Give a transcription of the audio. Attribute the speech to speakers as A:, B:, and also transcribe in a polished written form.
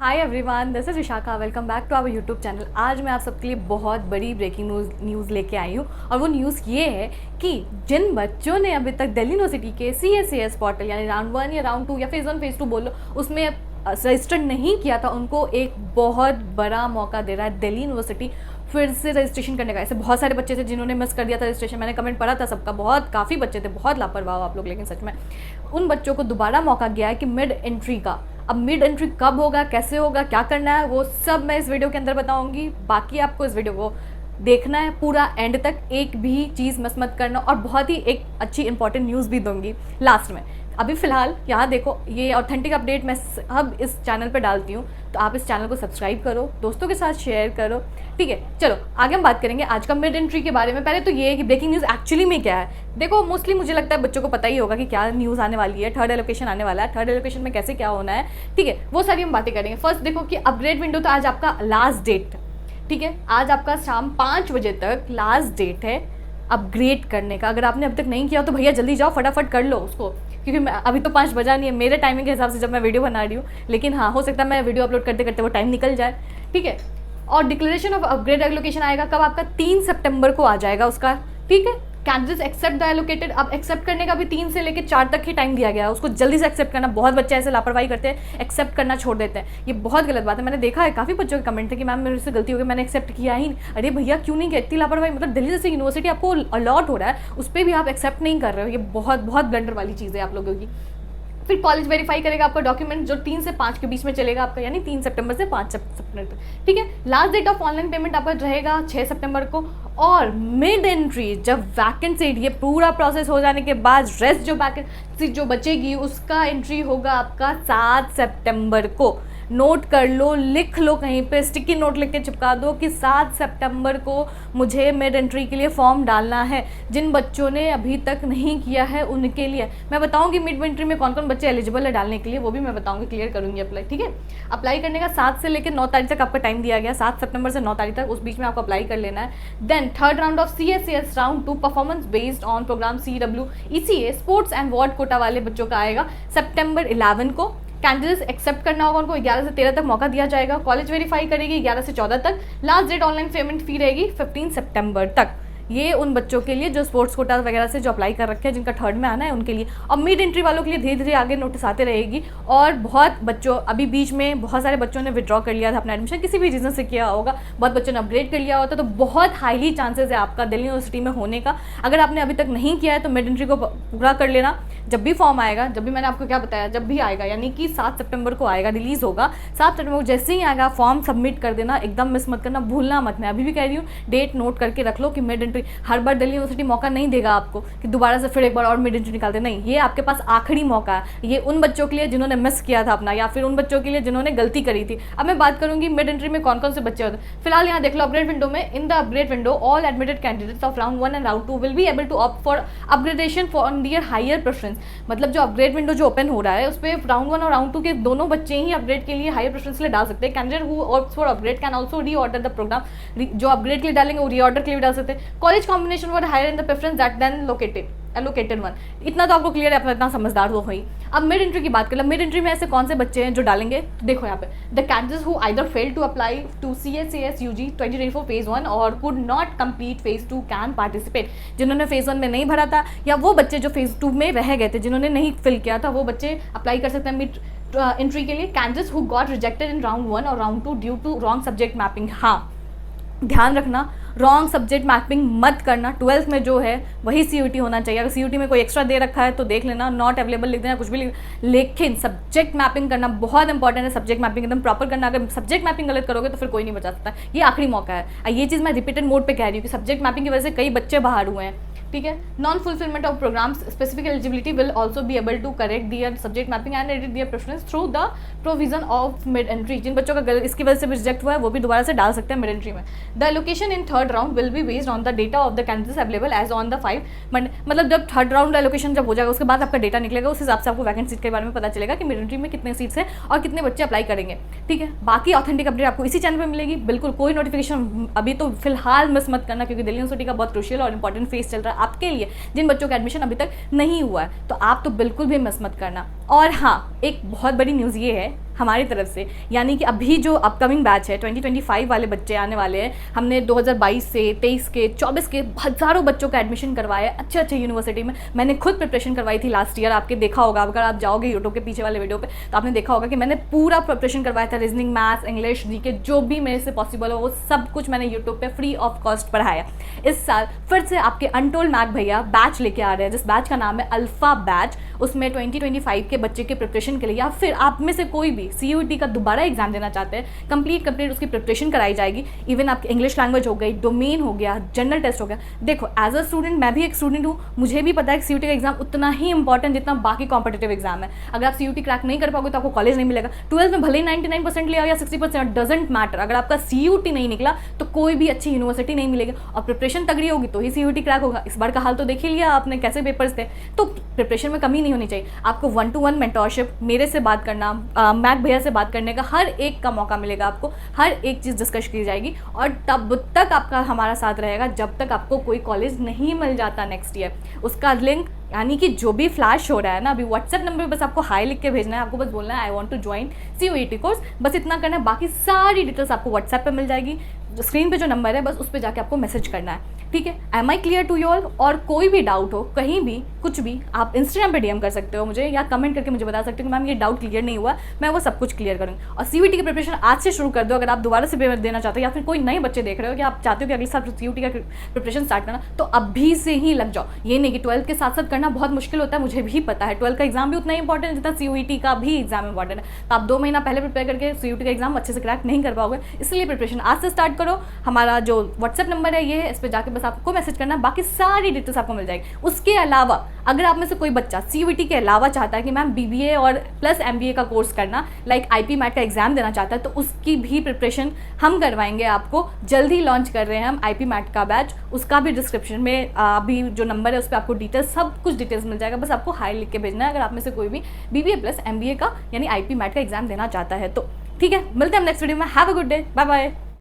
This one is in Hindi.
A: Hi everyone, this is Vishakha. Welcome back to our YouTube channel. आज मैं आप सबके लिए बहुत बड़ी ब्रेकिंग न्यूज़ लेके आई हूँ और वो न्यूज़ ये है कि जिन बच्चों ने अभी तक दिल्ली यूनिवर्सिटी के CSCS पोर्टल यानी राउंड 1 या राउंड 2 या फेज़ 2 बोलो उसमें रजिस्टर नहीं किया था, उनको एक बहुत बड़ा मौका दे रहा है दिल्ली यूनिवर्सिटी फिर से रजिस्ट्रेशन करने का। ऐसे बहुत सारे बच्चे थे जिन्होंने मिस कर दिया था रजिस्ट्रेशन। मैंने कमेंट पढ़ा था सबका, काफ़ी बच्चे थे, बहुत लापरवाह हो आप लोग। लेकिन सच में उन बच्चों को दोबारा मौका गया है कि मिड एंट्री का। अब मिड एंट्री कब होगा, कैसे होगा, क्या करना है, वो सब मैं इस वीडियो के अंदर बताऊंगी। बाकी आपको इस वीडियो को देखना है पूरा एंड तक, एक भी चीज़ मिस मत करना। और बहुत ही एक अच्छी इंपॉर्टेंट न्यूज़ भी दूंगी लास्ट में। अभी फ़िलहाल यहाँ देखो, ये ऑथेंटिक अपडेट मैं अब इस चैनल पर डालती हूँ, तो आप इस चैनल को सब्सक्राइब करो, दोस्तों के साथ शेयर करो, ठीक है। चलो आगे हम बात करेंगे आज का मिड एंट्री के बारे में। पहले तो ये है कि ब्रेकिंग न्यूज़ एक्चुअली में क्या है। देखो मोस्टली मुझे लगता है बच्चों को पता ही होगा कि क्या न्यूज़ आने वाली है, थर्ड एलोकेशन आने वाला है, थर्ड एलोकेशन में कैसे क्या होना है, ठीक है, वो सारी हम बातें करेंगे। फर्स्ट देखो कि अपग्रेड विंडो तो आज आपका लास्ट डेट, ठीक है, आज आपका शाम 5 बजे तक लास्ट डेट है अपग्रेड करने का। अगर आपने अभी तक नहीं किया तो भैया जल्दी जाओ, फटाफट कर लो उसको, क्योंकि अभी तो 5 बजा नहीं है मेरे टाइमिंग के हिसाब से जब मैं वीडियो बना रही हूँ। लेकिन हाँ, हो सकता है मैं वीडियो अपलोड करते करते वो टाइम निकल जाए, ठीक है। और डिक्लेरेशन ऑफ अपग्रेड एलोकेशन आएगा कब, आपका 3 सितंबर को आ जाएगा उसका, ठीक है। कैंडिडेट्स एक्सेप्ट द एलोकेटेड, अब एक्सेप्ट करने का भी 3 से लेकर 4 तक ही टाइम दिया गया है, उसको जल्दी से एक्सेप्ट करना। बहुत बच्चे ऐसे लापरवाही करते हैं, एक्सेप्ट करना छोड़ देते हैं, ये बहुत गलत बात है। मैंने देखा है काफ़ी बच्चों के कमेंट थे कि मैम मेरे से गलती हो गई, मैंने एक्सेप्ट किया ही नहीं। अरे भैया क्यों नहीं किया, इतनी लापरवाही। मतलब दिल्ली जैसे यूनिवर्सिटी आपको अलॉट हो रहा है, उस पर भी आप एक्सेप्ट नहीं कर रहे हो, ये बहुत बहुत ब्लंडर वाली चीज़ है आप लोगों की। फिर कॉलेज वेरीफाई करेगा आपका डॉक्यूमेंट, जो 3 से 5 के बीच में चलेगा आपका, यानी 3 सितंबर से 5 सितंबर तक, ठीक है। Last date of online payment आपका रहेगा 6 सितंबर को। और मिड एंट्री जब वैकेंसी, ये पूरा प्रोसेस हो जाने के बाद रेस्ट जो वैकेंसी जो बचेगी उसका एंट्री होगा आपका 7 सितंबर को। नोट कर लो, लिख लो, कहीं पे स्टिकी नोट लिख के चिपका दो कि 7 सितंबर को मुझे मिड एंट्री के लिए फॉर्म डालना है। जिन बच्चों ने अभी तक नहीं किया है उनके लिए मैं बताऊंगी मिड एंट्री में कौन कौन बच्चे एलिजिबल है डालने के लिए, वो भी मैं बताऊंगी, क्लियर करूंगी अप्लाई, ठीक है। अप्लाई करने का 7 से लेकर 9 तारीख तक आपका टाइम दिया गया, 7 सितंबर से 9 तारीख तक, उस बीच में आपको अप्लाई कर लेना है। Then third round of CSCS round 2 performance based on programme CW ECA sports and ward quota वाले बच्चों का आएगा सितंबर 11 को। कैंडिडेट्स एक्सेप्ट करना होगा, उनको 11 से 13 तक मौका दिया जाएगा। कॉलेज वेरीफाई करेगी 11 से 14 तक। Last date online payment fee रहेगी 15 सितंबर तक। ये उन बच्चों के लिए जो स्पोर्ट्स कोटा वगैरह से जो अप्लाई कर रखे हैं, जिनका थर्ड में आना है उनके लिए। और मिड एंट्री वालों के लिए धीरे धीरे आगे नोटिस आते रहेगी। और बहुत बच्चों, अभी बीच में बहुत सारे बच्चों ने विड्रॉ कर लिया था अपना एडमिशन, किसी भी रीज़न से किया होगा, बहुत बच्चों ने अपग्रेड कर लिया होता, तो बहुत हाईली चांसेस है आपका दिल्ली यूनिवर्सिटी में होने का। अगर आपने अभी तक नहीं किया है तो मिड एंट्री को पूरा कर लेना। जब भी फॉर्म आएगा, जब भी मैंने आपको क्या बताया, जब भी आएगा, यानी कि 7 सितंबर को आएगा, रिलीज़ होगा 7 सितंबर को, जैसे ही आएगा फॉर्म सबमिट कर देना, एकदम मिस मत करना, भूलना मत। मैं अभी भी कह रही हूँ, डेट नोट करके रख लो कि मिड एंट्री, हर बार दिल्ली यूनिवर्सिटी मौका नहीं देगा आपको कि दोबारा से फिर एक बार और मिड एंट्री निकाल दे, नहीं, ये आपके पास आखिरी मौका है। ये उन बच्चों के लिए जिन्होंने मिस किया था अपना, या फिर उन बच्चों के लिए जिन्होंने गलती करी थी। अब मैं बात करूंगी मिड एंट्री में कौन कौन से बच्चे होते हैं। फिलहाल यहाँ देख लो अपग्रेड विंडो में, in the upgrade window all admitted candidates of round 1 and round 2 will be able to opt for upgradation for their higher preference. मतलब जो अपग्रेड विंडो जो ओपन हो रहा है उस पर राउंड 1 और राउंड 2 के दोनों बच्चे ही अपग्रेड के लिए हायर प्रेफरेंस के लिए डाल सकते हैं। Candidate who opts for upgrade can also reorder the programme, जो अपग्रेड के लिए डालेंगे वो रीऑर्डर के लिए डाल सकते हैं। College combination for higher in the preference that then allocated one. इतना तो आपको क्लियर है, अपना इतना समझदार तो हुई। अब मिड एंट्री की बात कर लो। मिड एंट्री में ऐसे कौन से बच्चे हैं जो डालेंगे, देखो यहाँ पे, the candidates who either fail to apply to CSCS UG 2024 phase 1 और could not complete phase 2 can participate. जिन्होंने फेज 1 में नहीं भरा था, या वो बच्चे जो फेज 2 में रह गए थे, जिन्होंने नहीं फिल किया था, वो बच्चे अप्लाई कर सकते हैं मिड एंट्री के लिए। Candidates who got rejected in round 1 और round 2 due to wrong subject mapping, हाँ ध्यान रखना, रॉन्ग सब्जेक्ट मैपिंग मत करना। 12th में जो है वही CUT होना चाहिए। अगर CUT में कोई एक्स्ट्रा दे रखा है तो देख लेना, नॉट अवेलेबल लिख देना, कुछ भी लिख, लेकिन सब्जेक्ट मैपिंग करना बहुत इंपॉर्टेंट है। सब्जेक्ट मैपिंग एकदम प्रॉपर करना। अगर सब्जेक्ट मैपिंग गलत करोगे तो फिर कोई नहीं बचा सकता, ये आखिरी मौका है। ये चीज़ मैं रिपीटेड मोड पे कह रही हूँ कि सब्जेक्ट मैपिंग की वजह से कई बच्चे बाहर हुए हैं, ठीक है। Non fulfilment of programme specific eligibility will also be able to correct their subject mapping and edit their preference through the provision of mid entry. जिन बच्चों का इसकी वजह से भी रिजेक्ट हुआ है वो भी दोबारा से डाल सकते हैं मिड एंट्री में। The allocation in third round will be based on the data of the candidates available as on the 5 मतलब जब थर्ड राउंड एलोकेशन जब हो जाएगा उसके बाद आपका डेटा निकलेगा, उस हिसाब से आपको वैकेंट सीट के बारे में पता चलेगा कि मिड एंट्री में कितने सीट्स हैं और कितने बच्चे अप्लाई करेंगे, ठीक है। बाकी ऑथेंटिक अपडेट आपको इसी चैनल पर मिलेगी, बिल्कुल कोई नोटिफिकेशन अभी तो फिलहाल मिस मत करना, क्योंकि दिल्ली यूनिवर्सिटी का बहुत क्रूशियल और इंपॉर्टेंट फेज चल रहा है आपके लिए। जिन बच्चों का एडमिशन अभी तक नहीं हुआ है तो आप तो बिल्कुल भी मिस मत करना। और हाँ, एक बहुत बड़ी न्यूज़ ये है, हमारी तरफ से, यानी कि अभी जो अपकमिंग बैच है 2025 वाले बच्चे आने वाले हैं, हमने 2022 से 23 के 24 के हज़ारों बच्चों का एडमिशन करवाया अच्छे अच्छे यूनिवर्सिटी में। मैंने खुद प्रिपरेशन करवाई थी लास्ट ईयर, आपके देखा होगा, अगर आप जाओगे यूट्यूब के पीछे वाले वीडियो पे तो आपने देखा होगा कि मैंने पूरा प्रिपरेशन करवाया था, रीजनिंग, मैथ्स, इंग्लिश, जीके, जो भी मेरे से पॉसिबल हो वो सब कुछ मैंने यूट्यूब पे फ्री ऑफ कॉस्ट पढ़ाया। इस साल फिर से आपके अनटोल्ड मैक भैया बैच लेके आ रहे हैं, जिस बैच का नाम है अल्फा बैच। उसमें 2025 के बच्चे के प्रिपरेशन के लिए या फिर आप में से कोई भी CUET का दोबारा एग्जाम देना चाहते हैं, कंप्लीट उसकी प्रिपरेशन कराई जाएगी। इवन आपकी इंग्लिश लैंग्वेज हो गई, डोमेन हो गया, जनरल टेस्ट हो गया। देखो एज अ स्टूडेंट, मैं भी एक स्टूडेंट हूँ, मुझे भी पता है कि CUET का एग्जाम उतना ही इंपॉर्टेंट जितना बाकी कॉम्पिटेटिव एग्जाम है। अगर आप CUET क्रैक नहीं कर पाओगे तो आपको कॉलेज नहीं मिलेगा। 12th में भले ही 99% ले आओ या 60%, डजेंट मैटर। अगर आपका CUET नहीं निकला तो कोई भी अच्छी यूनिवर्सिटी नहीं मिलेगी, और प्रिपरेशन तगड़ी होगी तो ही CUET क्रैक होगा। इस बार का हाल तो देख ही लिया आपने, कैसे पेपर्स थे। तो प्रिपरेशन में कमी नहीं होनी चाहिए। आपको 1-to-1 मेंटोरशिप, मेरे से बात करना, मैक भैया से बात करने का हर एक का मौका मिलेगा आपको, हर एक चीज़ डिस्कस की जाएगी, और तब तक आपका हमारा साथ रहेगा जब तक आपको कोई कॉलेज नहीं मिल जाता नेक्स्ट ईयर। उसका लिंक, यानी कि जो भी फ्लैश हो रहा है ना अभी, व्हाट्सएप नंबर पे बस आपको हाई लिख के भेजना है। आपको बस बोलना है I want to join CUET course, बस इतना करना है। बाकी सारी डिटेल्स आपको व्हाट्सएप पे मिल जाएगी, स्क्रीन पे जो नंबर है बस उस पर जाके आपको मैसेज करना है, ठीक है। Am I clear to you all? और कोई भी डाउट हो कहीं भी कुछ भी, आप इंस्टाग्राम पे DM कर सकते हो मुझे, या कमेंट करके मुझे बता सकते हो कि मैम ये डाउट क्लियर नहीं हुआ, मैं वो सब कुछ क्लियर करूँगी। और CUET की प्रिपरेशन आज से शुरू कर दो। अगर आप दोबारा से पेपर देना चाहते हो, या फिर कोई नए बच्चे देख रहे हो कि आप चाहते हो कि अगले साल CUET का प्रिपरेशन स्टार्ट करना, तो अभी से ही लग जाओ। ये नहीं कि 12th के साथ साथ करना बहुत मुश्किल होता है, मुझे भी पता है। 12th का एग्जाम भी उतना ही इंपॉर्टेंट जितना CUET का भी एग्जाम इंपॉर्टेंट है। तो आप 2 महीना पहले प्रिपेयर करके CUET का एग्जाम अच्छे से क्रैक नहीं कर पाओगे, इसलिए प्रिपरेशन आज से स्टार्ट करो। हमारा जो व्हाट्सएप नंबर है ये है, इस पर जाके बस आपको मैसेज करना, बाकी सारी डिटेल्स आपको मिल जाएगी। उसके अलावा अगर आप में से कोई बच्चा CUET के अलावा चाहता है कि मैम BBA और प्लस MBA का कोर्स करना, लाइक IP मैट का एग्जाम देना चाहता है, तो उसकी भी प्रिपरेशन हम करवाएंगे आपको। जल्दी लॉन्च कर रहे हैं हम IP मैट का बैच, उसका भी डिस्क्रिप्शन में अभी जो नंबर है उस पर आपको डिटेल्स, सब कुछ डिटेल्स मिल जाएगा। बस आपको हाई लिख के भेजना है अगर आप में से कोई भी BBA प्लस MBA का यानी IP मैट का एग्जाम देना चाहता है तो। ठीक है, मिलते हैं हम नेक्स्ट वीडियो में। Have a good day, bye bye.